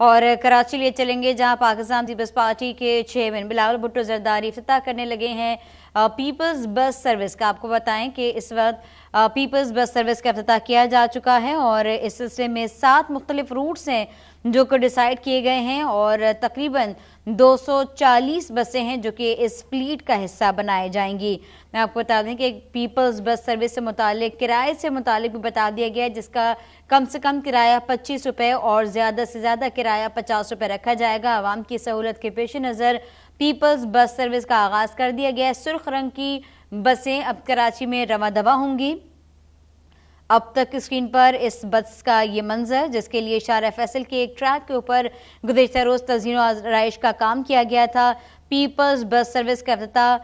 और कराची लिए चलेंगे, जहां पाकिस्तान पीपल्स पार्टी के चेयरमैन बिलावल भुट्टो जरदारी इफ्तिताह करने लगे हैं पीपल्स बस सर्विस का। आपको बताएं कि इस वक्त पीपल्स बस सर्विस का इफ्तिताह किया जा चुका है और इस सिलसिले में 7 मुख्तलिफ रूट्स हैं जो कि डिसाइड किए गए हैं और तकरीबन 240 बसें हैं जो कि इस फ्लीट का हिस्सा बनाई जाएंगी। मैं आपको बता दें कि पीपल्स बस सर्विस से मुतालिक किराए से मुतालिक भी बता दिया गया है, जिसका कम से कम किराया 25 रुपये और ज़्यादा से ज़्यादा किराया 50 रुपये रखा जाएगा। आवाम की सहूलत के पेश नज़र पीपल्स बस सर्विस का आगाज़ कर दिया गया है। सुर्ख रंग की बसें अब कराची में रवा दवा होंगी। अब तक स्क्रीन पर इस बस का ये मंजर, जिसके लिए शारा फैसल के एक ट्रैक के ऊपर गुज़िश्ता रोज़ तज़ीन आराइश का काम किया गया था। पीपल्स बस सर्विस का इफ्तिताह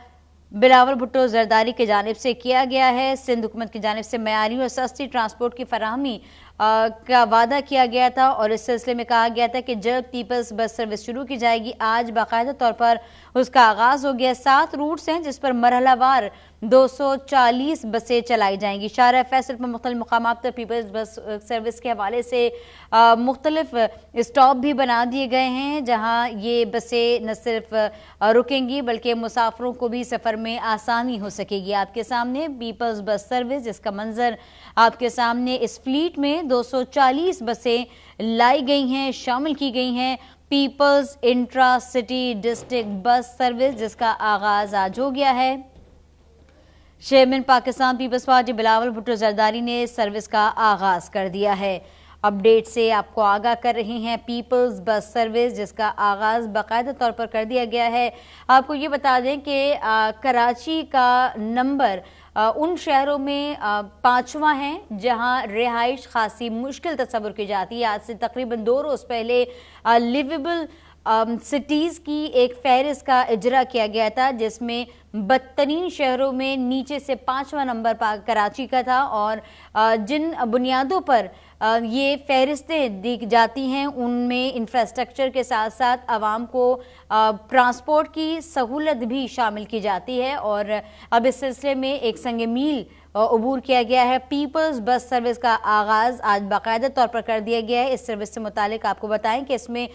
बिलावल भुट्टो जरदारी की जानिब से किया गया है। सिंध हुकूमत की जानिब से मयारी और सस्ती ट्रांसपोर्ट की फराहमी का वादा किया गया था और इस सिलसिले में कहा गया था कि जल्द पीपल्स बस सर्विस शुरू की जाएगी। आज बाकायदा तौर पर उसका आगाज़ हो गया। 7 रूट्स हैं जिस पर मरहलावार 240 बसें चलाई जाएंगी। शारा फैसल पर मुख्तलिफ मकामात पर पीपल्स बस सर्विस के हवाले से मुख्तलिफ स्टॉप भी बना दिए गए हैं, जहां ये बसें न सिर्फ रुकेंगी बल्कि मुसाफिरों को भी सफ़र में आसानी हो सकेगी। आपके सामने पीपल्स बस सर्विस, जिसका मंजर आपके सामने, इस फ्लीट में 240 बसें लाई गई हैं, शामिल की गई हैं। People's intra city district bus service, जिसका आगाज़ आज हो गया है। Chairman Pakistan people's party Bilawal Bhutto Zardari ने सर्विस का आगाज़ कर दिया है। अपडेट से आपको आगाह कर रहे हैं पीपल्स बस सर्विस, जिसका आगाज़ बाकायदा तौर पर कर दिया गया है। आपको ये बता दें कि कराची का नंबर उन शहरों में 5वां है जहां रिहाइश खासी मुश्किल तस्वुर की जाती है। आज से तकरीबन 2 रोज़ पहले लिवेबल सिटीज़ की एक फहरिस्त का इजरा किया गया था, जिसमें बदतरीन शहरों में नीचे से 5वां नंबर कराची का था और जिन बुनियादों पर ये फहरिस्तें दी जाती हैं उनमें इंफ्रास्ट्रक्चर के साथ साथ आवाम को ट्रांसपोर्ट की सहूलत भी शामिल की जाती है और अब इस सिलसिले में एक संग मील अबूर किया गया है। पीपल्स बस सर्विस का आगाज़ आज बाकायदा तौर पर कर दिया गया है। इस सर्विस से मुतालिक आपको बताएं कि इसमें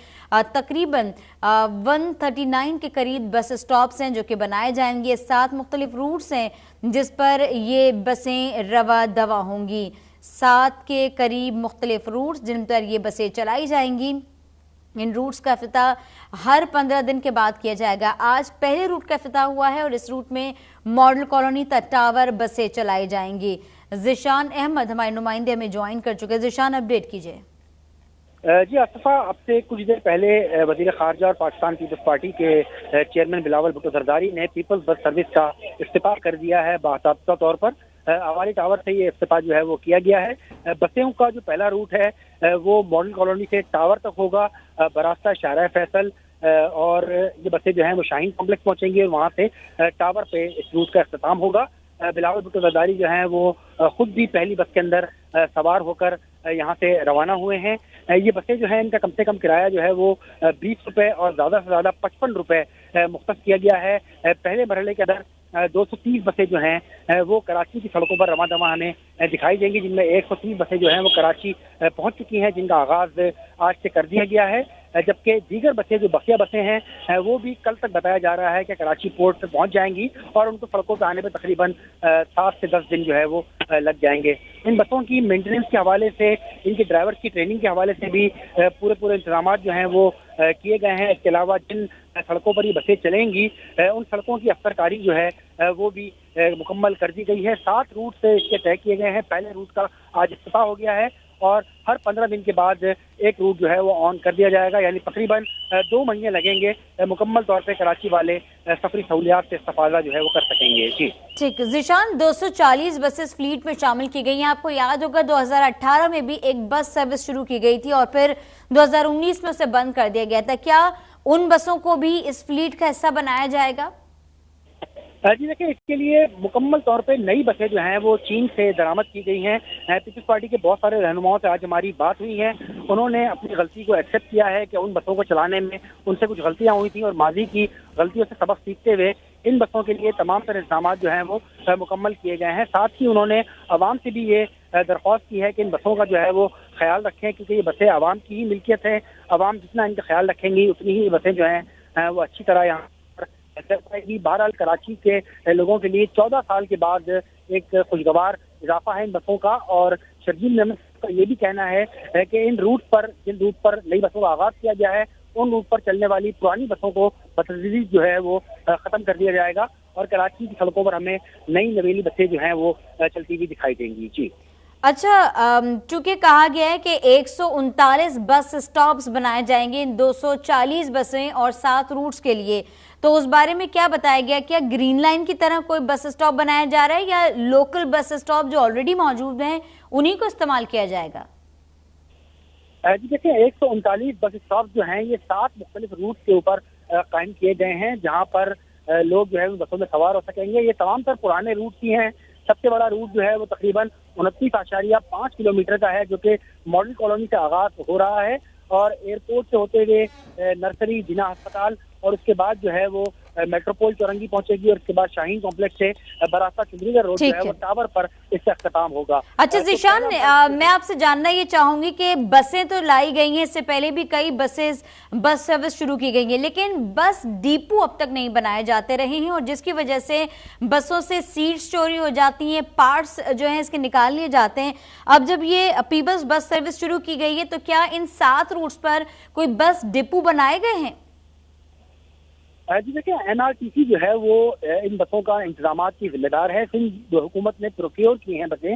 तकरीबन 139 के करीब बस स्टॉप्स हैं जो कि बनाए जाएंगे। 7 मुख्तलिफ रूट्स हैं जिस पर ये बसें रवा दवा होंगी। 7 के करीब मुख्तलिफ रूट्स जिन पर ये बसें चलाई जाएंगी। इन रूट्स का इफ्तिताह हर 15 दिन के बाद किया जाएगा। आज पहले रूट का इफ्तिताह हुआ है और इस रूट में मॉडल कॉलोनी तक टावर बसें चलाई जाएंगी। ज़िशान अहमद हमारे नुमाइंदे हमें ज्वाइन कर चुके हैं। ज़िशान, अपडेट कीजिए। जी आसिफा, अब से कुछ देर पहले वज़ीर ख़ारजा और पाकिस्तान पीपल्स पार्टी के चेयरमैन बिलावल भुट्टो जरदारी ने पीपल्स बस सर्विस का इफ्तिताह कर दिया है। बाकायदा तौर पर आवारी टावर से ये इफ्तिताह जो है वो किया गया है। बसें का जो पहला रूट है वो मॉडल कॉलोनी से टावर तक होगा बरास्ता शारा फैसल, और ये बसें जो हैं वो शाहीन कॉम्प्लेक्स पहुंचेंगी और वहां से टावर पे इस रूट का इख्तिताम होगा। बिलावल भुट्टो जरदारी जो हैं वो खुद भी पहली बस के अंदर सवार होकर यहाँ से रवाना हुए हैं। ये बसें जो हैं इनका कम से कम किराया जो है वो 20 रुपये और ज़्यादा से ज़्यादा 55 रुपये मुख्तस किया गया है। पहले मरहले के अंदर 230 बसें जो हैं वो कराची की सड़कों पर रवा दवा हमें दिखाई देंगी, जिनमें 130 बसें जो हैं वो कराची पहुंच चुकी हैं, जिनका आगाज़ आज से कर दिया गया है। जबकि दीगर बसें जो बकिया बसें हैं वो भी कल तक बताया जा रहा है कि कराची पोर्ट पे पहुंच जाएंगी और उनको सड़कों पर आने में तकरीबन 7 से 10 दिन जो है वो लग जाएंगे। इन बसों की मेंटेनेंस के हवाले से, इनके ड्राइवर की ट्रेनिंग के हवाले से भी पूरे इंतजाम जो हैं वो किए गए हैं। इसके अलावा जिन सड़कों पर ये बसें चलेंगी उन सड़कों की अफ्सरकारी जो है वो भी मुकम्मल कर दी गई है। 7 रूट से इसके तय किए गए हैं। पहले रूट का आज इफ्तिताह हो गया है और हर 15 दिन के बाद एक रूट जो है वो ऑन कर दिया जाएगा, यानी तकरीबन 2 महीने लगेंगे मुकम्मल तौर पे कराची वाले सफरी सहूलियात से इस्तेफादा जो है वो कर सकेंगे। जी ठीक, ज़िशान, 240 बसेस फ्लीट में शामिल की गई हैं। आपको याद होगा 2018 में भी एक बस सर्विस शुरू की गई थी और फिर 2019 में उसे बंद कर दिया गया था। क्या उन बसों को भी इस फ्लीट का हिस्सा बनाया जाएगा? जी देखिए, इसके लिए मुकम्मल तौर पे नई बसें जो हैं वो चीन से दरामद की गई हैं। पीपल्स पार्टी के बहुत सारे रहनुमाओं से आज हमारी बात हुई है। उन्होंने अपनी गलती को एक्सेप्ट किया है कि उन बसों को चलाने में उनसे कुछ गलतियां हुई थी और माजी की गलतियों से सबक सीखते हुए इन बसों के लिए तमाम तर इंतजाम जो हैं वो मुकम्मल किए गए हैं। साथ ही उन्होंने आवाम से भी ये दरख्वास्त की है कि इन बसों का जो है वो ख्याल रखें, क्योंकि ये बसें आवाम की ही मिल्कियत है। आवाम जितना इनका ख्याल रखेंगी उतनी ही ये बसें जो हैं वो अच्छी तरह यहाँ पर चल पाएगी। बहरहाल कराची के लोगों के लिए 14 साल के बाद एक खुशगवार इजाफा है इन बसों का, और शर्जील मेमन का ये भी कहना है कि जिन रूट पर नई बसों का आगाज किया गया है, उन रूट पर चलने वाली पुरानी बसों को बतदरीज जो है वो खत्म कर दिया जाएगा और कराची की सड़कों पर हमें नई नवेली बसें जो हैं वो चलती हुई दिखाई देंगी। जी अच्छा, चूंकि कहा गया है कि 139 बस स्टॉप्स बनाए जाएंगे, 240 बसें और 7 रूट्स के लिए, तो उस बारे में क्या बताया गया? क्या ग्रीन लाइन की तरह कोई बस स्टॉप बनाया जा रहा है या लोकल बस स्टॉप जो ऑलरेडी मौजूद हैं उन्हीं को इस्तेमाल किया जाएगा? जी देखिए, 139 बस स्टॉप जो हैं ये 7 मुख्तलिफ रूट के ऊपर कायम किए गए हैं, जहाँ पर लोग जो है बसों में सवार हो सकेंगे। ये तमाम तर पुराने रूट ही हैं। सबसे बड़ा रूट जो है वो तकरीबन 29.5 किलोमीटर का है, जो कि मॉडल कॉलोनी से आगाज हो रहा है और एयरपोर्ट से होते हुए नर्सरी, जिना अस्पताल और उसके बाद जो है वो मेट्रोपोल चौरंगी पहुंचेगी और उसके बाद शाहीन कॉम्प्लेक्स से बरास्ता चंडीगढ़ रोड जो है वो टावर पर इसका अख्ताम होगा। अच्छा ज़ीशान, मैं आपसे जानना ये चाहूंगी कि बसें तो लाई गई हैं, इससे पहले भी कई बस सर्विस शुरू की गई है, लेकिन बस डिपो अब तक नहीं बनाए जाते रहे हैं और जिसकी वजह से बसों से सीट्स चोरी हो जाती हैं, पार्ट्स जो है इसके निकाल लिए जाते हैं। अब जब ये पीपल्स बस सर्विस शुरू की गई है तो क्या इन 7 रूट्स पर कोई बस डिपो बनाए गए हैं? जी देखिए, एनआरटीसी जो है वो इन बसों का इंतजाम की जिम्मेदार है। सिंध हुकूमत ने प्रोक्योर की हैं बसें,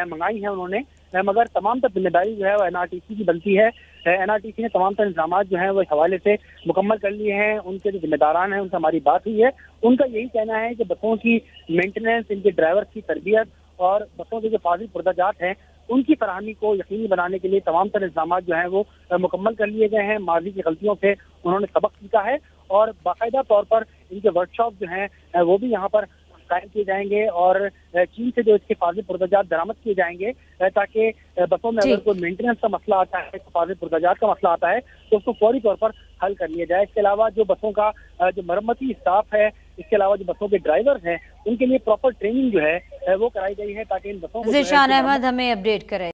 मंगाई हैं उन्होंने, मगर तमाम तर जिम्मेदारी जो है वो एनआरटीसी की बनती है। एनआरटीसी ने तमाम तर इंतजाम जो हैं वो इस हवाले से मुकम्मल कर लिए हैं। उनके जो जिम्मेदारान हैं उनसे हमारी बात हुई है, उनका यही कहना है कि बसों की मेंटेनेंस, इनके ड्राइवर की तरबियत और बसों के जो फाजिल पुर्जाजात हैं उनकी फराहमी को यकीनी बनाने के लिए तमाम तर इंतजाम जो हैं वो मुकम्मल कर लिए गए हैं। माजी की गलतियों से उन्होंने सबक सीखा है और बाकायदा तौर पर इनके वर्कशॉप जो हैं वो भी यहाँ पर कायम किए जाएंगे और चीन से जो इसके फाजिल पुर्जाजात बरामद किए जाएंगे, ताकि बसों में अगर कोई मेंटेनेंस का मसला आता है, फाजिल पुर्जाजात का मसला आता है तो उसको फौरी तौर पर हल कर लिया जाए। इसके अलावा जो बसों का जो मरम्मती स्टाफ है, इसके अलावा जो बसों के ड्राइवर हैं, उनके लिए प्रॉपर ट्रेनिंग जो है वो कराई गई है, ताकि इन बसों को ज़ीशान अहमद हमें अपडेट करें।